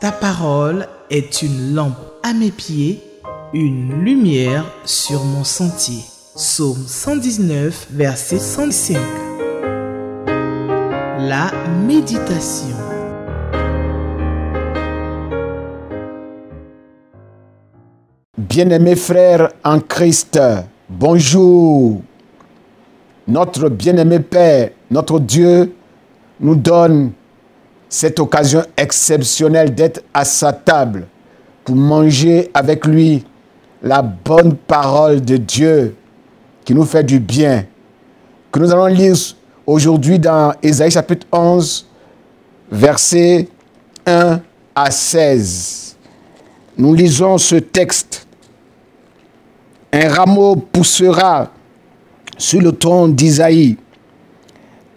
Ta parole est une lampe à mes pieds, une lumière sur mon sentier. Psaume 119, verset 105. La méditation. Bien-aimés frères en Christ, bonjour. Notre bien-aimé Père, notre Dieu, nous donne cette occasion exceptionnelle d'être à sa table pour manger avec lui la bonne parole de Dieu qui nous fait du bien, que nous allons lire aujourd'hui dans Ésaïe chapitre 11, versets 1 à 16. Nous lisons ce texte. Un rameau poussera sur le tronc d'Isaïe,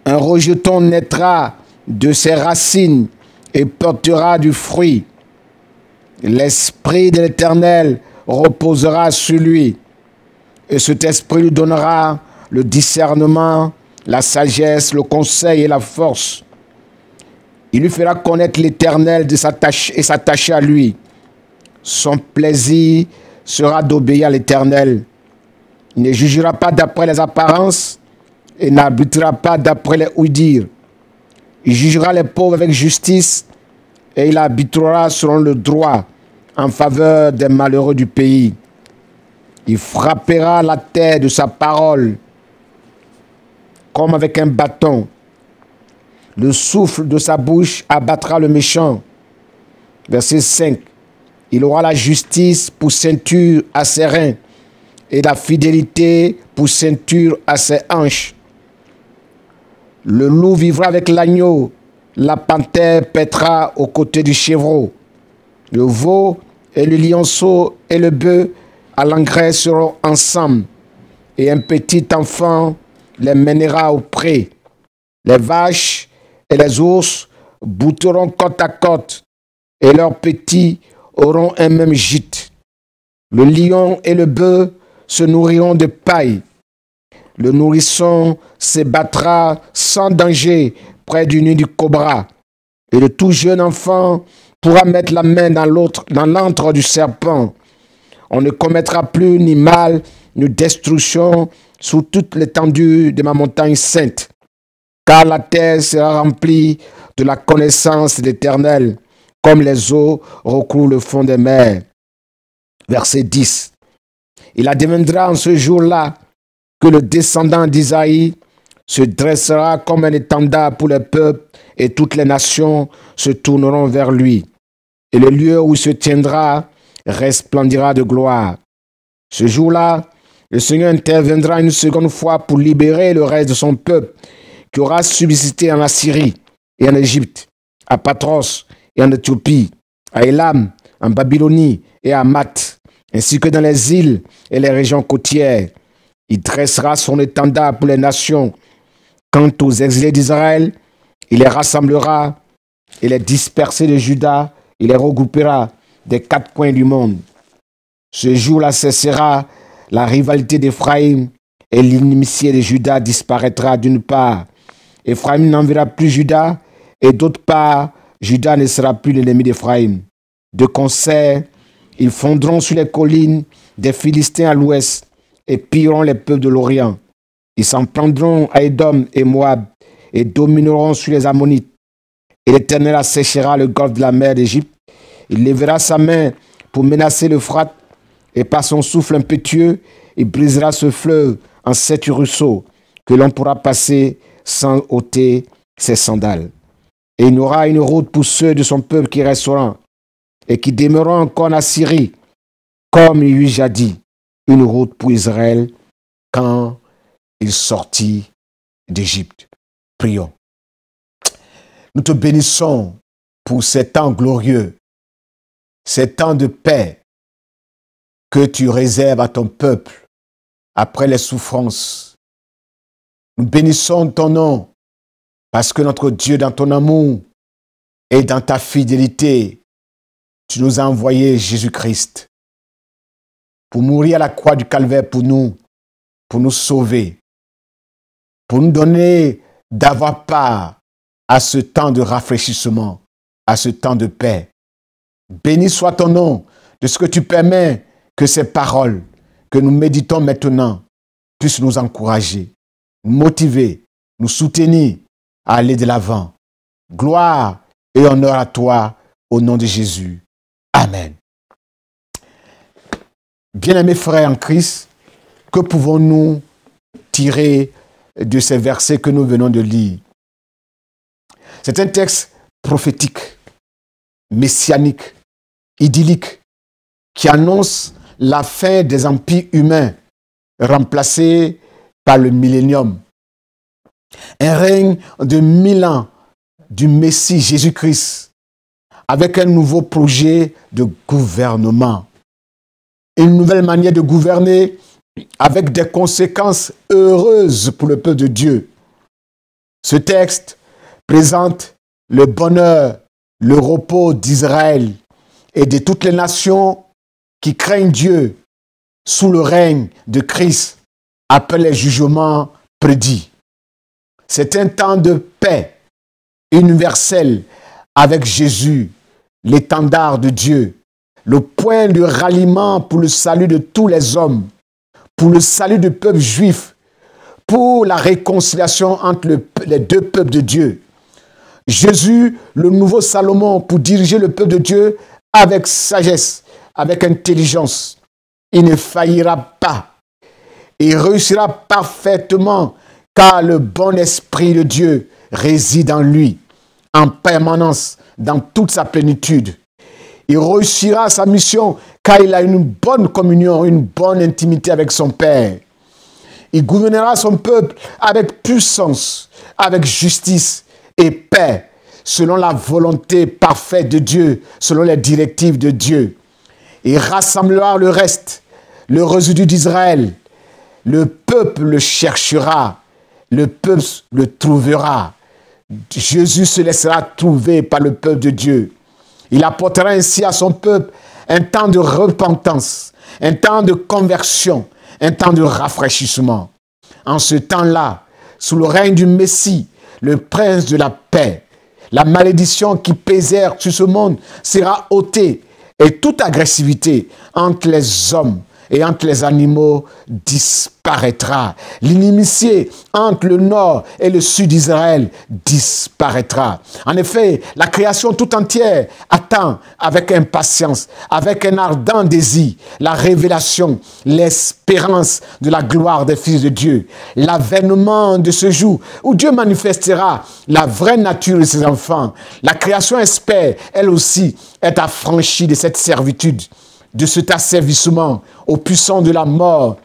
un rejeton naîtra de ses racines et portera du fruit. L'Esprit de l'Éternel reposera sur lui, et cet Esprit lui donnera le discernement, la sagesse, le conseil et la force. Il lui fera connaître l'Éternel et s'attacher à lui. Son plaisir sera d'obéir à l'Éternel. Il ne jugera pas d'après les apparences et n'arbitrera pas d'après les ouï-dire. Il jugera les pauvres avec justice et il arbitrera selon le droit en faveur des malheureux du pays. Il frappera la terre de sa parole comme avec un bâton. Le souffle de sa bouche abattra le méchant. Verset 5. Il aura la justice pour ceinture à ses reins et la fidélité pour ceinture à ses hanches. Le loup vivra avec l'agneau, la panthère paîtra aux côtés du chevreau. Le veau et le lionceau et le bœuf à l'engrais seront ensemble, et un petit enfant les mènera au pré. Les vaches et les ours bouteront côte à côte, et leurs petits auront un même gîte. Le lion et le bœuf se nourriront de paille. Le nourrisson se battra sans danger près du nid du cobra. Et le tout jeune enfant pourra mettre la main dans l'antre du serpent. On ne commettra plus ni mal, ni destruction sur toute l'étendue de ma montagne sainte. Car la terre sera remplie de la connaissance de l'Éternel, comme les eaux recouvrent le fond des mers. Verset 10. Il adviendra en ce jour-là que le descendant d'Isaïe se dressera comme un étendard pour les peuples et toutes les nations se tourneront vers lui. Et le lieu où il se tiendra resplendira de gloire. Ce jour-là, le Seigneur interviendra une seconde fois pour libérer le reste de son peuple qui aura subsisté en Assyrie et en Égypte, à Patros et en Éthiopie, à Élam, en Babylonie et à Math, ainsi que dans les îles et les régions côtières. Il dressera son étendard pour les nations. Quant aux exilés d'Israël, il les rassemblera et les dispersés de Juda, il les regroupera des quatre coins du monde. Ce jour-là cessera la rivalité d'Éphraïm et l'inimitié de Juda disparaîtra d'une part. Éphraïm n'enverra plus Juda et d'autre part, Juda ne sera plus l'ennemi d'Éphraïm. De concert, ils fondront sur les collines des Philistins à l'ouest et pilleront les peuples de l'Orient. Ils s'en prendront à Édom et Moab et domineront sur les Ammonites. Et l'Éternel asséchera le golfe de la mer d'Égypte. Il lèvera sa main pour menacer l'Euphrate et par son souffle impétueux, il brisera ce fleuve en 7 ruisseaux que l'on pourra passer sans ôter ses sandales. Et il y aura une route pour ceux de son peuple qui resteront et qui demeureront encore en Assyrie, comme il lui a dit, une route pour Israël quand il sortit d'Égypte. Prions. Nous te bénissons pour ces temps glorieux, ces temps de paix que tu réserves à ton peuple après les souffrances. Nous bénissons ton nom parce que notre Dieu, dans ton amour et dans ta fidélité, tu nous as envoyé Jésus-Christ pour mourir à la croix du Calvaire pour nous sauver, pour nous donner d'avoir part à ce temps de rafraîchissement, à ce temps de paix. Béni soit ton nom de ce que tu permets que ces paroles que nous méditons maintenant puissent nous encourager, nous motiver, nous soutenir à aller de l'avant. Gloire et honneur à toi au nom de Jésus. Amen. Bien-aimés frères en Christ, que pouvons-nous tirer de ces versets que nous venons de lire? C'est un texte prophétique, messianique, idyllique, qui annonce la fin des empires humains remplacés par le millénium. Un règne de 1000 ans du Messie Jésus-Christ avec un nouveau projet de gouvernement. Une nouvelle manière de gouverner avec des conséquences heureuses pour le peuple de Dieu. Ce texte présente le bonheur, le repos d'Israël et de toutes les nations qui craignent Dieu sous le règne de Christ après les jugements prédits. C'est un temps de paix universelle avec Jésus, l'étendard de Dieu, le point de ralliement pour le salut de tous les hommes, pour le salut du peuple juif, pour la réconciliation entre les deux peuples de Dieu. Jésus, le nouveau Salomon, pour diriger le peuple de Dieu avec sagesse, avec intelligence. Il ne faillira pas. Il réussira parfaitement car le bon esprit de Dieu réside en lui, en permanence, dans toute sa plénitude. Il réussira sa mission car il a une bonne communion, une bonne intimité avec son Père. Il gouvernera son peuple avec puissance, avec justice et paix, selon la volonté parfaite de Dieu, selon les directives de Dieu. Il rassemblera le reste, le résidu d'Israël. Le peuple le cherchera, le peuple le trouvera. Jésus se laissera trouver par le peuple de Dieu. Il apportera ainsi à son peuple un temps de repentance, un temps de conversion, un temps de rafraîchissement. En ce temps-là, sous le règne du Messie, le prince de la paix, la malédiction qui pesait sur ce monde sera ôtée et toute agressivité entre les hommes et entre les animaux disparaîtra. L'inimitié entre le nord et le sud d'Israël disparaîtra. En effet, la création tout entière attend avec impatience, avec un ardent désir, la révélation, l'espérance de la gloire des fils de Dieu, l'avènement de ce jour où Dieu manifestera la vraie nature de ses enfants. La création espère, elle aussi, être affranchie de cette servitude, de cet asservissement aux puissants de la mort,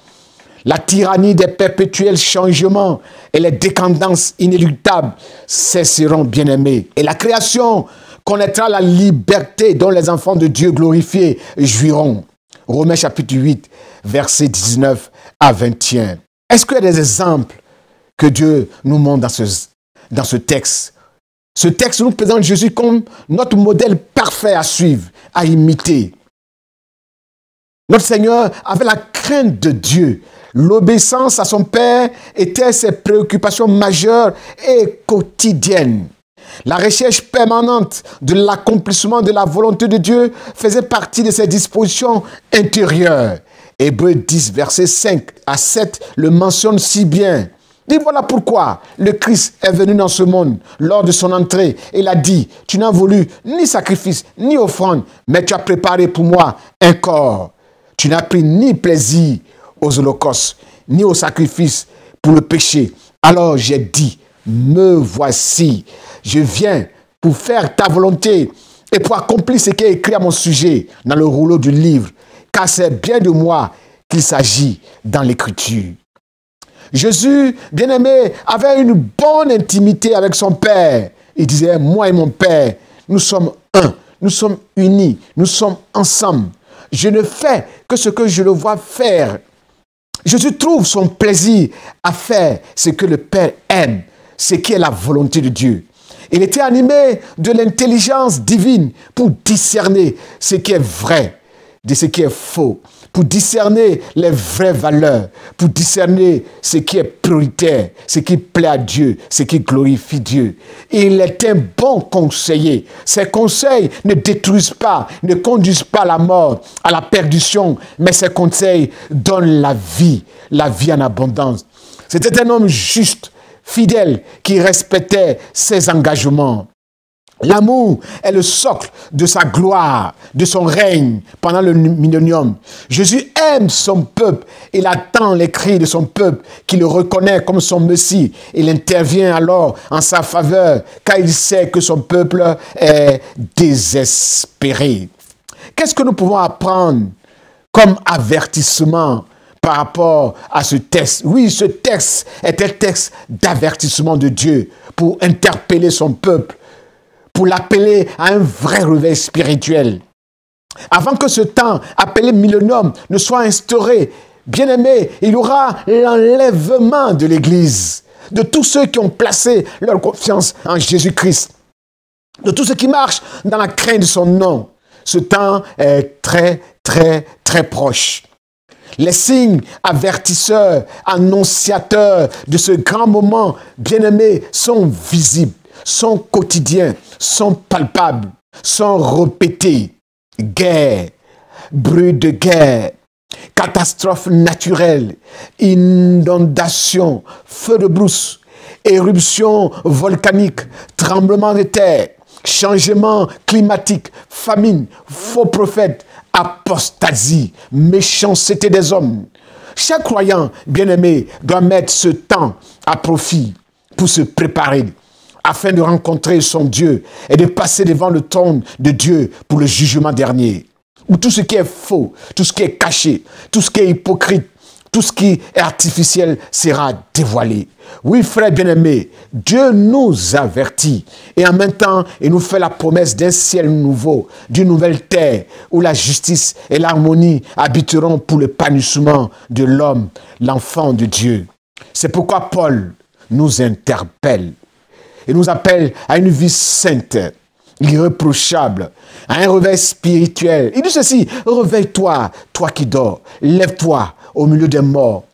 la tyrannie des perpétuels changements et les décadences inéluctables cesseront, bien-aimés. Et la création connaîtra la liberté dont les enfants de Dieu glorifiés jouiront. Romains chapitre 8, versets 19 à 21. Est-ce qu'il y a des exemples que Dieu nous montre dans ce texte? Ce texte nous présente Jésus comme notre modèle parfait à suivre, à imiter. Notre Seigneur avait la crainte de Dieu. L'obéissance à son Père était ses préoccupations majeures et quotidiennes. La recherche permanente de l'accomplissement de la volonté de Dieu faisait partie de ses dispositions intérieures. Hébreux 10, versets 5 à 7 le mentionne si bien. Et voilà pourquoi le Christ est venu dans ce monde lors de son entrée. Il a dit, tu n'as voulu ni sacrifice, ni offrande, mais tu as préparé pour moi un corps. Tu n'as pris ni plaisir aux holocaustes, ni aux sacrifices pour le péché. Alors j'ai dit, me voici, je viens pour faire ta volonté et pour accomplir ce qui est écrit à mon sujet dans le rouleau du livre, car c'est bien de moi qu'il s'agit dans l'Écriture. Jésus, bien-aimé, avait une bonne intimité avec son Père. Il disait, moi et mon Père, nous sommes un, nous sommes unis, nous sommes ensemble. Je ne fais que ce que je le vois faire. Jésus trouve son plaisir à faire ce que le Père aime, ce qui est la volonté de Dieu. Il était animé de l'intelligence divine pour discerner ce qui est vrai de ce qui est faux. pour discerner les vraies valeurs, pour discerner ce qui est prioritaire, ce qui plaît à Dieu, ce qui glorifie Dieu. Il est un bon conseiller. Ses conseils ne détruisent pas, ne conduisent pas à la mort, à la perdition, mais ses conseils donnent la vie en abondance. C'était un homme juste, fidèle, qui respectait ses engagements. L'amour est le socle de sa gloire, de son règne pendant le millénium. Jésus aime son peuple. Il attend les cris de son peuple qui le reconnaît comme son Messie. Il intervient alors en sa faveur car il sait que son peuple est désespéré. Qu'est-ce que nous pouvons apprendre comme avertissement par rapport à ce texte? Oui, ce texte est un texte d'avertissement de Dieu pour interpeller son peuple, pour l'appeler à un vrai réveil spirituel. Avant que ce temps appelé millénium ne soit instauré, bien-aimé, il y aura l'enlèvement de l'Église, de tous ceux qui ont placé leur confiance en Jésus-Christ, de tous ceux qui marchent dans la crainte de son nom. Ce temps est très, très, très proche. Les signes avertisseurs, annonciateurs de ce grand moment, bien-aimé, sont visibles, sont quotidiens, sont palpables, sont répétés. Guerre, bruit de guerre, catastrophes naturelles, inondations, feux de brousse, éruptions volcaniques, tremblements de terre, changements climatiques, famine, faux prophètes, apostasie, méchanceté des hommes. Chaque croyant, bien-aimé, doit mettre ce temps à profit pour se préparer afin de rencontrer son Dieu et de passer devant le trône de Dieu pour le jugement dernier, où tout ce qui est faux, tout ce qui est caché, tout ce qui est hypocrite, tout ce qui est artificiel sera dévoilé. Oui, frère bien-aimé, Dieu nous avertit et en même temps, il nous fait la promesse d'un ciel nouveau, d'une nouvelle terre où la justice et l'harmonie habiteront pour l'épanouissement de l'homme, l'enfant de Dieu. C'est pourquoi Paul nous interpelle. Il nous appelle à une vie sainte, irréprochable, à un réveil spirituel. Il dit ceci: réveille-toi, toi qui dors, lève-toi au milieu des morts,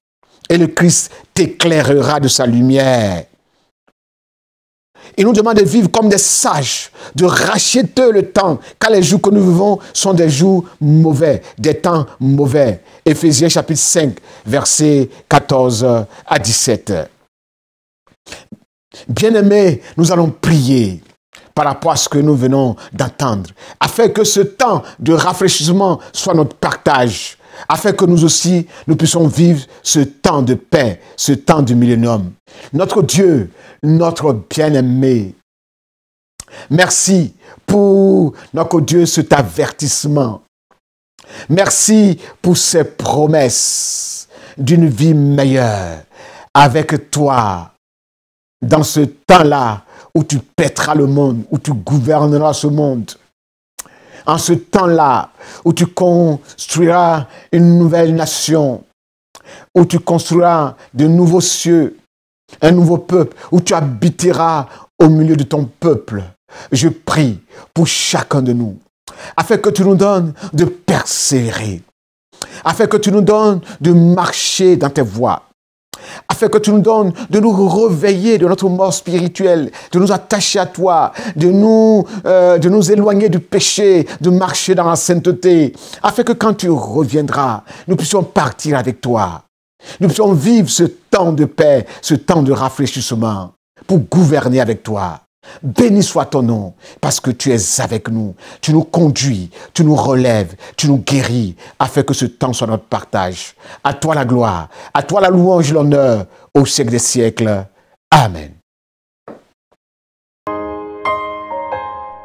et le Christ t'éclairera de sa lumière. Il nous demande de vivre comme des sages, de racheter le temps, car les jours que nous vivons sont des jours mauvais, des temps mauvais. Éphésiens chapitre 5, versets 14 à 17. Bien-aimés, nous allons prier par rapport à ce que nous venons d'entendre, afin que ce temps de rafraîchissement soit notre partage, afin que nous aussi, nous puissions vivre ce temps de paix, ce temps du millénium. Notre Dieu, notre bien-aimé, merci pour, notre Dieu, cet avertissement. Merci pour ces promesses d'une vie meilleure avec toi. Dans ce temps-là où tu pèteras le monde, où tu gouverneras ce monde. En ce temps-là où tu construiras une nouvelle nation, où tu construiras de nouveaux cieux, un nouveau peuple, où tu habiteras au milieu de ton peuple. Je prie pour chacun de nous, afin que tu nous donnes de persévérer, afin que tu nous donnes de marcher dans tes voies, afin que tu nous donnes de nous réveiller de notre mort spirituelle, de nous attacher à toi, de nous éloigner du péché, de marcher dans la sainteté, afin que quand tu reviendras, nous puissions partir avec toi. Nous puissions vivre ce temps de paix, ce temps de rafraîchissement, pour gouverner avec toi. Béni soit ton nom, parce que tu es avec nous. Tu nous conduis, tu nous relèves, tu nous guéris, afin que ce temps soit notre partage. À toi la gloire, à toi la louange, l'honneur, au siècle des siècles. Amen.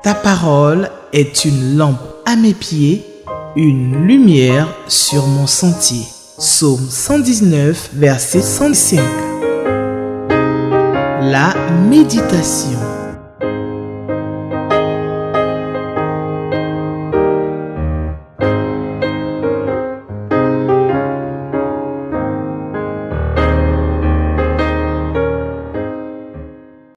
Ta parole est une lampe à mes pieds, une lumière sur mon sentier. Psaume 119, verset 105. La méditation.